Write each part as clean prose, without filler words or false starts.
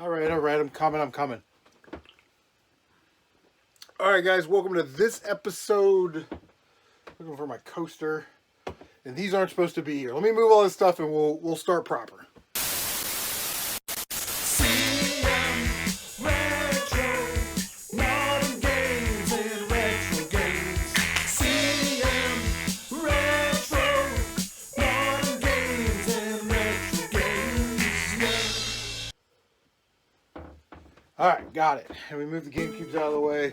All right, I'm coming. All right, guys, welcome to this episode. Looking for my coaster, and these aren't supposed to be here. Let me move all this stuff, and we'll start proper. Alright, got it. And we moved the GameCubes out of the way.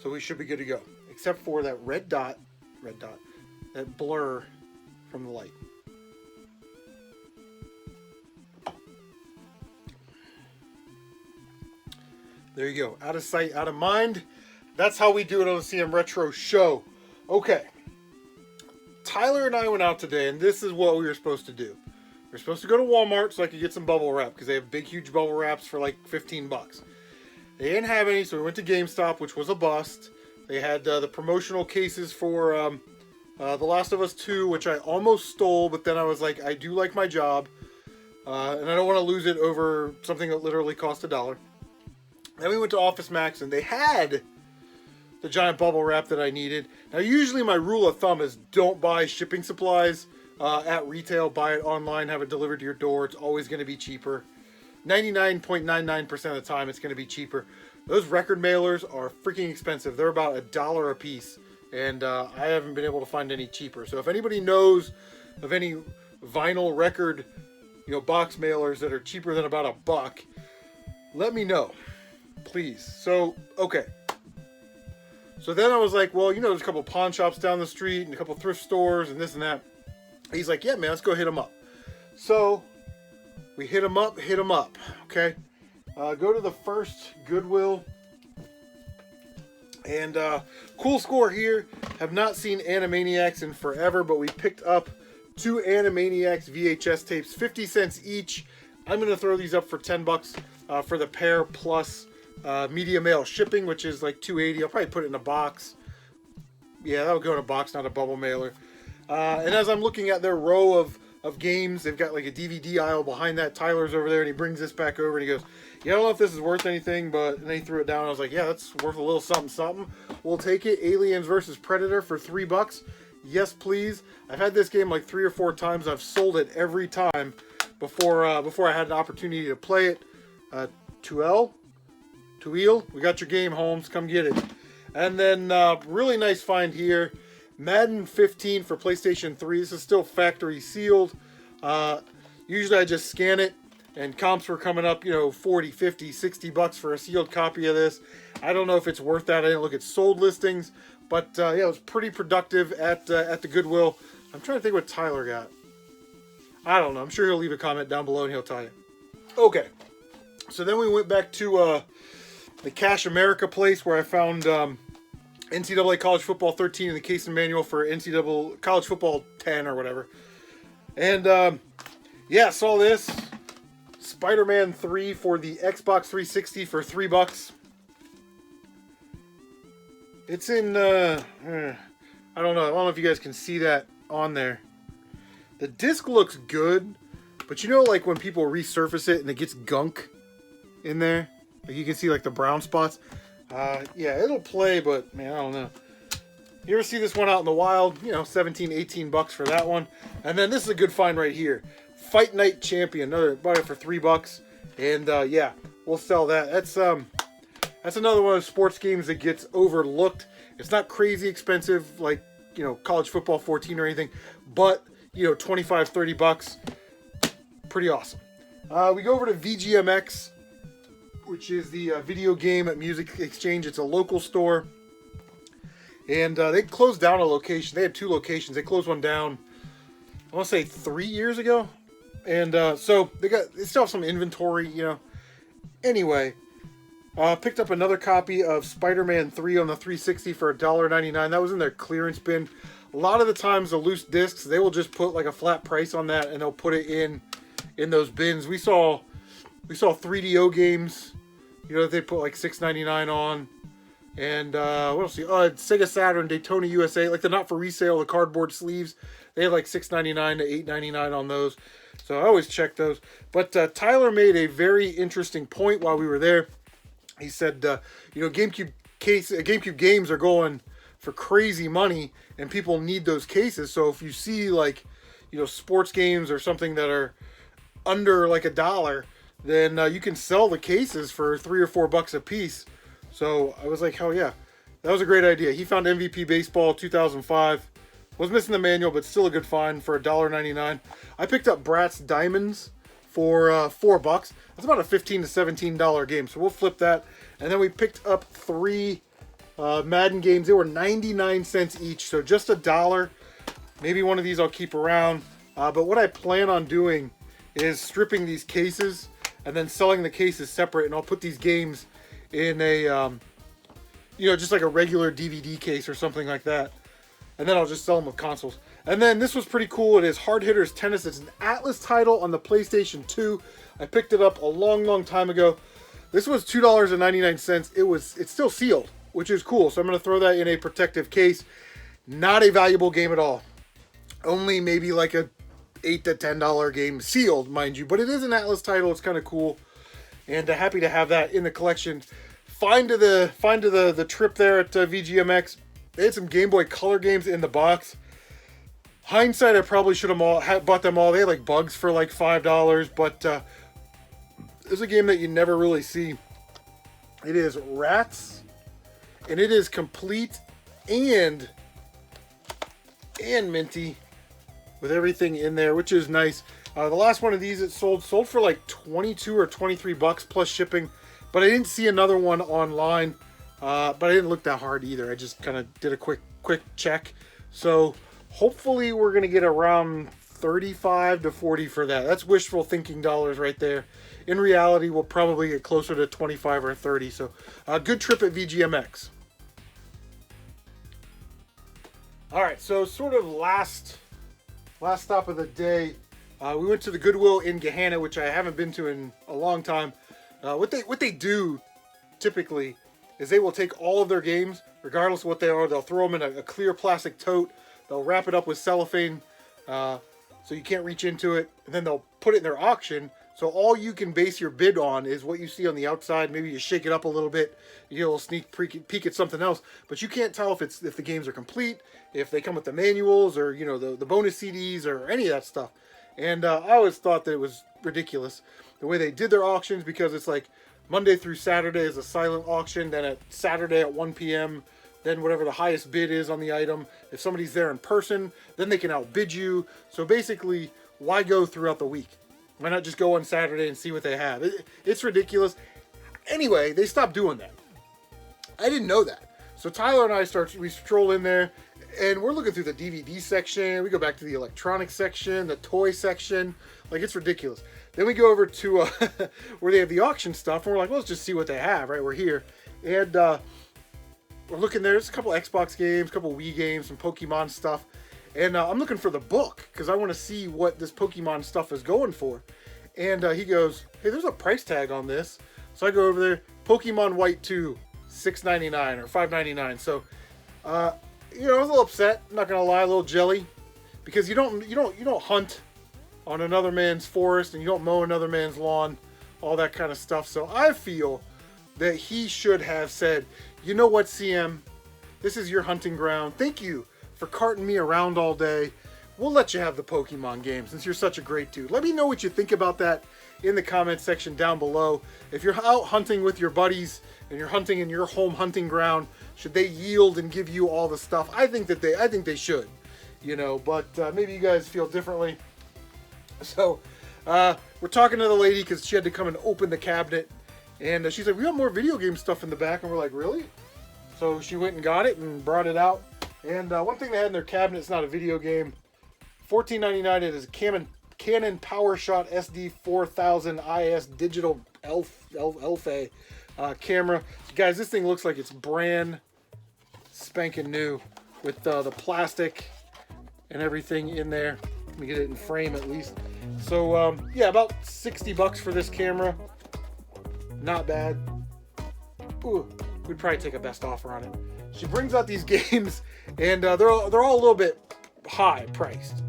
So we should be good to go. Except for that red dot, that blur from the light. There you go. Out of sight, out of mind. That's how we do it on the CM Retro show. Okay. Tyler and I went out today, and this is what we were supposed to do. We're supposed to go to Walmart so I could get some bubble wrap because they have big, huge bubble wraps for like 15 bucks. They didn't have any, so we went to GameStop, which was a bust. They had the promotional cases for The Last of Us 2, which I almost stole, but then I was like, I do like my job, and I don't want to lose it over something that literally cost $1. Then we went to Office Max, and they had the giant bubble wrap that I needed. Now, usually my rule of thumb is don't buy shipping supplies at retail. Buy it online, have it delivered to your door. It's always going to be cheaper. 99.99% of the time, it's going to be cheaper. Those record mailers are freaking expensive. They're about $1 a piece, and I haven't been able to find any cheaper. So if anybody knows of any vinyl record, box mailers that are cheaper than about $1, let me know, please. So, okay. So then I was like, well, there's a couple pawn shops down the street and a couple thrift stores and this and that. He's like, yeah, man, let's go hit them up. So we hit them up, okay? Go to the first Goodwill. And cool score here. Have not seen Animaniacs in forever, but we picked up 2 Animaniacs VHS tapes, 50 cents each. I'm going to throw these up for 10 bucks for the pair plus media mail shipping, which is like $2.80. I'll probably put it in a box. Yeah, that'll go in a box, not a bubble mailer. And as I'm looking at their row of games, they've got like a DVD aisle behind that. Tyler's over there, and he brings this back over, and he goes, yeah, I don't know if this is worth anything, but... And then he threw it down, and I was like, yeah, that's worth a little something. We'll take it. Aliens vs. Predator for $3. Yes, please. I've had this game like 3 or 4 times. I've sold it every time before I had an opportunity to play it. Tuel, we got your game, Holmes. Come get it. And then, really nice find here. Madden 15 for PlayStation 3. This is still factory sealed. Usually I just scan it, and comps were coming up, 40, 50, 60 bucks for a sealed copy of this. I don't know if it's worth that. I didn't look at sold listings, but yeah, it was pretty productive at the Goodwill. I'm trying to think what Tyler got. I don't know. I'm sure he'll leave a comment down below and he'll tell you. Okay. So then we went back to the Cash America place where I found NCAA College Football 13 in the case and manual for NCAA College Football 10 or whatever. And yeah, saw this. Spider-Man 3 for the Xbox 360 for $3. It's in, I don't know if you guys can see that on there. The disc looks good, but like when people resurface it and it gets gunk in there, like you can see like the brown spots. Yeah, it'll play, but man, I don't know. You ever see this one out in the wild? 17, 18 bucks for that one. And then this is a good find right here. Fight Night Champion. Bought it for $3. And yeah, we'll sell that. That's another one of those sports games that gets overlooked. It's not crazy expensive like, College Football 14 or anything, but 25, 30 bucks. Pretty awesome. We go over to VGMX, which is the video game music exchange. It's a local store. And they closed down a location. They had 2 locations. They closed one down, I want to say 3 years ago. And so they still have some inventory, Anyway, picked up another copy of Spider-Man 3 on the 360 for $1.99. That was in their clearance bin. A lot of the times the loose discs, they will just put like a flat price on that and they'll put it in those bins. We saw 3DO games, they put like $6.99 on. And what else? Sega Saturn, Daytona USA, like the not for resale, the cardboard sleeves. They have like $6.99 to $8.99 on those. So I always check those. But Tyler made a very interesting point while we were there. He said, GameCube games are going for crazy money, and people need those cases. So if you see like, sports games or something that are under like $1, then you can sell the cases for $3 or $4 a piece. So I was like, hell yeah, that was a great idea. He found MVP Baseball 2005. Was missing the manual, but still a good find for $1.99. I picked up Bratz Diamonds for $4. That's about a $15 to $17 game. So we'll flip that. And then we picked up 3 Madden games. They were 99 cents each, so just $1. Maybe one of these I'll keep around. But what I plan on doing is stripping these cases and then selling the cases separate, and I'll put these games in a, just like a regular DVD case or something like that. And then I'll just sell them with consoles. And then this was pretty cool. It is Hard Hitters Tennis. It's an Atlas title on the PlayStation 2. I picked it up a long, long time ago. This was $2.99. It's still sealed, which is cool. So I'm going to throw that in a protective case. Not a valuable game at all. Only maybe like a $8 to $10 game, sealed, mind you. But it is an Atlas title. It's kind of cool. And happy to have that in the collection. Fine to the trip there at VGMX. They had some Game Boy Color games in the box. Hindsight, I probably should have bought them all. They had like bugs for like $5, but it's a game that you never really see. It is Rats, and it is complete and minty with everything in there, which is nice. The last one of these it sold for like $22 or $23 plus shipping, but I didn't see another one online. But I didn't look that hard either. I just kind of did a quick check. So hopefully we're going to get around 35 to 40 for that. That's wishful thinking dollars right there. In reality, we'll probably get closer to 25 or 30. So good trip at VGMX. All right, so sort of last stop of the day. We went to the Goodwill in Gahanna, which I haven't been to in a long time. What they do typically is they will take all of their games, regardless of what they are. They'll throw them in a clear plastic tote. They'll wrap it up with cellophane so you can't reach into it. And then they'll put it in their auction. So all you can base your bid on is what you see on the outside. Maybe you shake it up a little bit. You get a little sneak peek at something else. But you can't tell if the games are complete, if they come with the manuals or, the bonus CDs or any of that stuff. And I always thought that it was ridiculous the way they did their auctions, because it's like Monday through Saturday is a silent auction, then at Saturday at 1 p.m., then whatever the highest bid is on the item. If somebody's there in person, then they can outbid you. So basically, why go throughout the week? Why not just go on Saturday and see what they have? It's ridiculous. Anyway, they stopped doing that. I didn't know that. So Tyler and I we stroll in there, and we're looking through the DVD section. We go back to the electronics section, the toy section. Like, it's ridiculous. Then we go over to where they have the auction stuff, and we're like, well, let's just see what they have, right? We're here. And we're looking there. There's a couple Xbox games, a couple Wii games, some Pokemon stuff. And I'm looking for the book, because I want to see what this Pokemon stuff is going for. And he goes, hey, there's a price tag on this. So I go over there, Pokemon White 2, $6.99 or $5.99. So, I was a little upset, I'm not going to lie, a little jelly. Because you don't hunt on another man's forest, and you don't mow another man's lawn, all that kind of stuff. So I feel that he should have said, you know what, CM, this is your hunting ground. Thank you for carting me around all day. We'll let you have the Pokemon game since you're such a great dude. Let me know what you think about that in the comment section down below. If you're out hunting with your buddies and you're hunting in your home hunting ground, should they yield and give you all the stuff? I think they should, but maybe you guys feel differently. So we're talking to the lady because she had to come and open the cabinet, and she's like, we got more video game stuff in the back. And we're like, really? So she went and got it and brought it out. And one thing they had in their cabinet, it's not a video game, $14.99. It is a Canon PowerShot SD 4000 IS digital Elfa camera. Guys, this thing looks like it's brand spanking new with the plastic and everything in there. Let me get it in frame at least. So yeah, about $60 for this camera. Not bad. Ooh, we'd probably take a best offer on it. She brings out these games, and they're all a little bit high priced.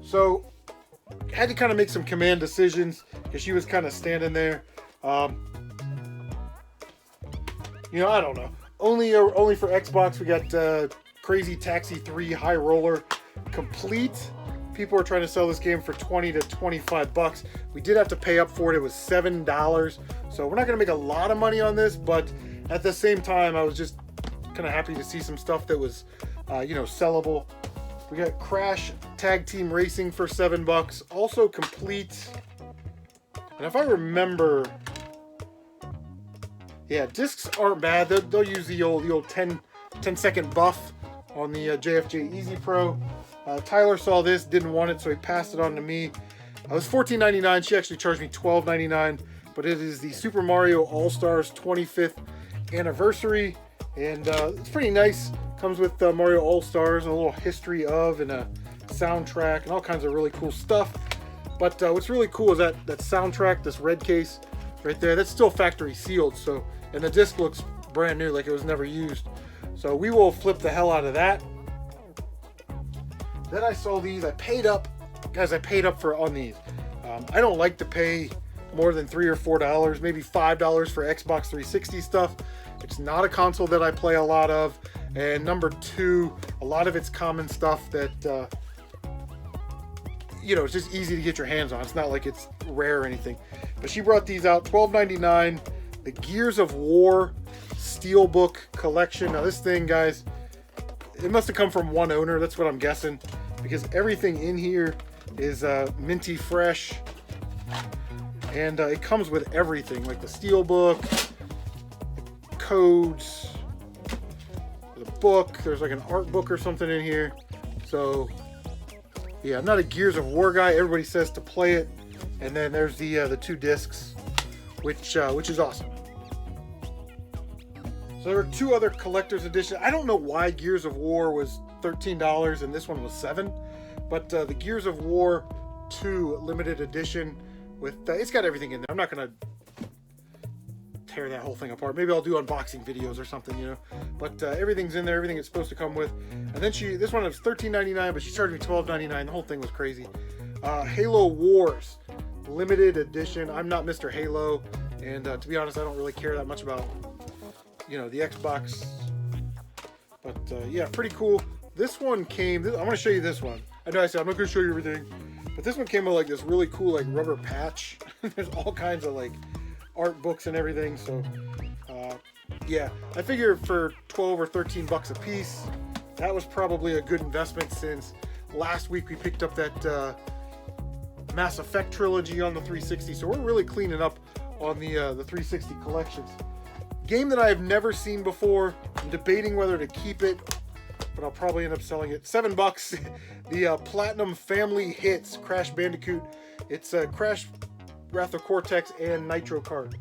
So had to kind of make some command decisions because she was kind of standing there. You know, I don't know. Only for Xbox, we got Crazy Taxi 3 High Roller Complete. People are trying to sell this game for 20 to 25 bucks. We did have to pay up for it. It was $7. So we're not going to make a lot of money on this, but at the same time, I was just kind of happy to see some stuff that was, you know, sellable. We got Crash Tag Team Racing for $7. Also complete. And if I remember, yeah, discs aren't bad. They'll use the old 10 second buff on the JFJ Easy Pro. Tyler saw this, didn't want it, so he passed it on to me. It was $14.99. She actually charged me $12.99, but it is the Super Mario All-Stars 25th anniversary, and it's pretty nice. Comes with Mario All-Stars, a little history of, and a soundtrack, and all kinds of really cool stuff. But what's really cool is that soundtrack, this red case right there, that's still factory sealed, so, and the disc looks brand new, like it was never used. So we will flip the hell out of that. Then I saw these. I paid up, guys. I paid up on these. I don't like to pay more than $3 or $4, maybe $5 for Xbox 360 stuff. It's not a console that I play a lot of, and number two, a lot of it's common stuff that you know, it's just easy to get your hands on. It's not like it's rare or anything. But she brought these out, $12.99. The Gears of War Steelbook collection. Now this thing, guys, it must have come from one owner. That's what I'm guessing, because everything in here is minty fresh, and it comes with everything, like the Steelbook, the codes, the book. There's like an art book or something in here. So yeah, I'm not a Gears of War guy. Everybody says to play it, and then there's the 2 discs, which is awesome. So there were 2 other collector's editions. I don't know why Gears of War was $13 and this one was $7, but the Gears of War 2 limited edition with it's got everything in there. I'm not gonna tear that whole thing apart. Maybe I'll do unboxing videos or something, you know. But everything's in there. Everything it's supposed to come with. And then this one was $13.99, but she charged me $12.99. The whole thing was crazy. Halo Wars limited edition. I'm not Mr. Halo, and to be honest, I don't really care that much about, you know, the Xbox, but yeah, pretty cool. This one came, I'm going to show you this one. I know I said I'm not going to show you everything, but this one came with like this really cool like rubber patch. There's all kinds of like art books and everything, so yeah, I figure for 12 or 13 bucks a piece, that was probably a good investment, since last week we picked up that Mass Effect trilogy on the 360, so we're really cleaning up on the 360 collections. Game that I have never seen before. I'm debating whether to keep it, but I'll probably end up selling it. $7. The Platinum Family Hits Crash Bandicoot. It's Crash, Wrath of Cortex, and Nitro Kart.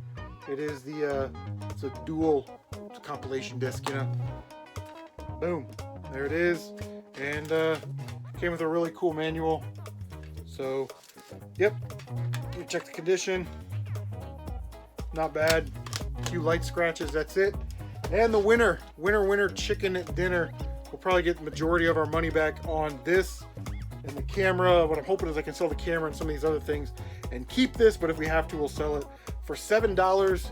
It is it's a dual compilation disc, you know. Boom, there it is, and came with a really cool manual. So, yep. Let me check the condition. Not bad. Few light scratches, that's it. And the winner chicken dinner. We'll probably get the majority of our money back on this and the camera. What I'm hoping is I can sell the camera and some of these other things and keep this, but if we have to, we'll sell it for $7.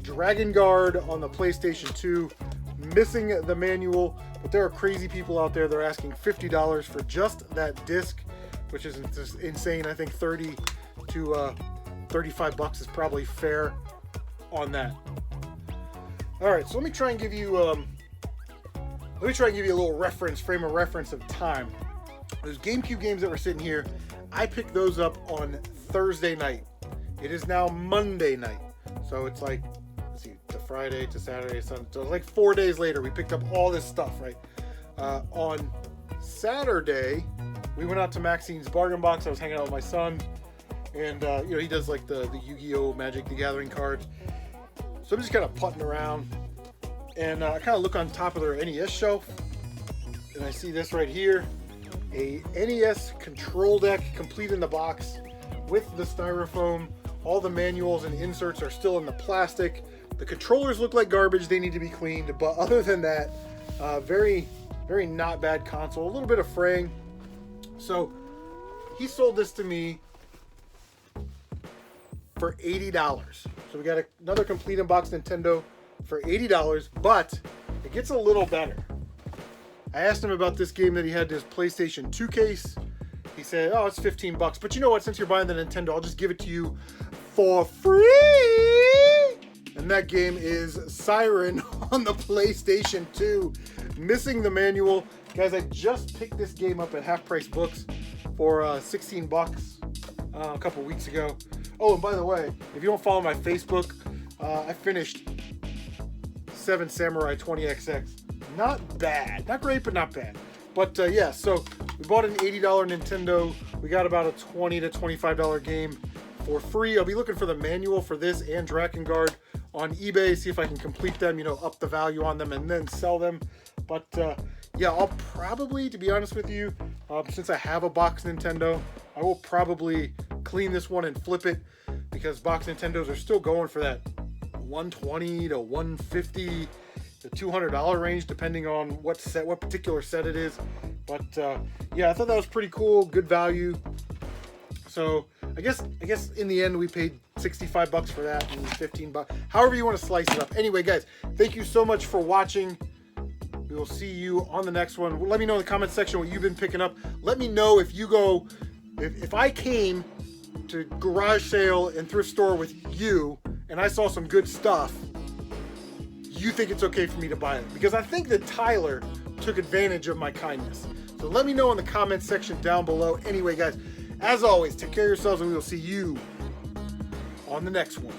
Dragon Guard on the PlayStation 2, missing the manual, but there are crazy people out there. They're asking $50 for just that disc, which is just insane. I think 30 to 35 bucks is probably fair on that. All right, so let me try and give you a little frame of reference of time. Those GameCube games that were sitting here, I picked those up on Thursday night. It is now Monday night, so it's like, let's see, to Friday to Saturday, Sunday, so like 4 days later we picked up all this stuff, right? On Saturday we went out to Maxine's bargain box. I was hanging out with my son, and you know, he does like the Yu-Gi-Oh! Magic the Gathering cards. So I'm just kind of putting around, and I kind of look on top of their NES shelf, and I see this right here, a NES control deck, complete in the box with the styrofoam. All the manuals and inserts are still in the plastic, The controllers look like garbage. They need to be cleaned. But other than that, very, very not bad console. A little bit of fraying. So he sold this to me for $80. So we got another complete unboxed Nintendo for $80, but it gets a little better. I asked him about this game that he had his PlayStation 2 case. He said, oh, it's 15 bucks. But you know what? Since you're buying the Nintendo, I'll just give it to you for free. And that game is Siren on the PlayStation 2. Missing the manual. Guys, I just picked this game up at Half Price Books for 16 bucks a couple weeks ago. Oh, and by the way, if you don't follow my Facebook, I finished 7 Samurai 20XX. Not bad. Not great, but not bad. But yeah, so we bought an $80 Nintendo. We got about a $20 to $25 game for free. I'll be looking for the manual for this and Drakengard on eBay, see if I can complete them, you know, up the value on them and then sell them. But yeah, I'll probably, to be honest with you, since I have a box Nintendo, I will probably clean this one and flip it, because box Nintendos are still going for that $120 to $150 to $200 range, depending on what particular set it is. But yeah, I thought that was pretty cool, good value. So I guess in the end we paid 65 bucks for that and 15 bucks. However you want to slice it up. Anyway, guys, thank you so much for watching. We will see you on the next one. Let me know in the comment section what you've been picking up. Let me know if you go, if I came to garage sale and thrift store with you and I saw some good stuff, you think it's okay for me to buy it? Because I think that Tyler took advantage of my kindness. So let me know in the comment section down below. Anyway, guys, as always, take care of yourselves and we will see you on the next one.